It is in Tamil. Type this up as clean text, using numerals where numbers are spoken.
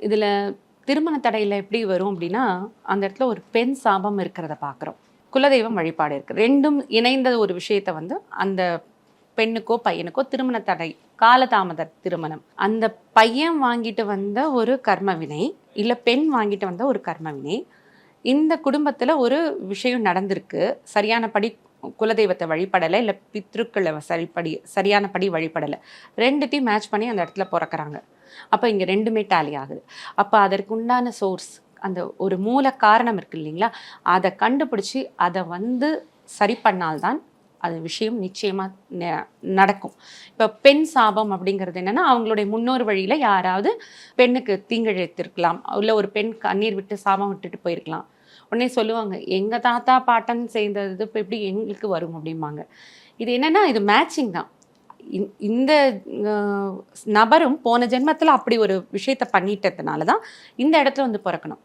இதில் திருமண தடையில் எப்படி வரும் அப்படின்னா, அந்த இடத்துல ஒரு பெண் சாபம் இருக்கிறத பார்க்குறோம். குலதெய்வம் வழிபாடு இருக்குது. ரெண்டும் இணைந்த ஒரு விஷயத்தை வந்து அந்த பெண்ணுக்கோ பையனுக்கோ திருமண தடை, காலதாமத திருமணம். அந்த பையன் வாங்கிட்டு வந்த ஒரு கர்ம வினை, இல்லை பெண் வாங்கிட்டு வந்த ஒரு கர்ம வினை. இந்த குடும்பத்தில் ஒரு விஷயம் நடந்திருக்கு. சரியானபடி குலதெய்வத்தை வழிபடலை, இல்லை பித்ருக்களை சரியானபடி வழிபடலை. ரெண்டுத்தையும் மேட்ச் பண்ணி அந்த இடத்துல பிறக்கிறாங்க. அப்போ இங்கே ரெண்டுமே டேலி ஆகுது. அப்போ அதற்கு உண்டான சோர்ஸ், அந்த ஒரு மூல காரணம் இருக்கு இல்லைங்களா, அதை கண்டுபிடிச்சி அதை வந்து சரி பண்ணால்தான் அது விஷயம் நிச்சயமாக நடக்கும். இப்போ பெண் சாபம் அப்படிங்கிறது என்னென்னா, அவங்களுடைய முன்னோர் வழியில் யாராவது பெண்ணுக்கு தீங்கிழைத்திருக்கலாம், இல்லை ஒரு பெண் கண்ணீர் விட்டு சாபம் விட்டுட்டு போயிருக்கலாம். உடனே சொல்லுவாங்க, எங்கள் தாத்தா பாட்டன் செய்தது இப்போ எப்படி எங்களுக்கு வரும் அப்படிம்பாங்க. இது என்னென்னா, இது மேட்சிங் தான். இந்த நபரும் போன ஜென்மத்தில் அப்படி ஒரு விஷயத்த பண்ணிட்டதுனால தான் இந்த இடத்துல வந்து பிறக்கணும்.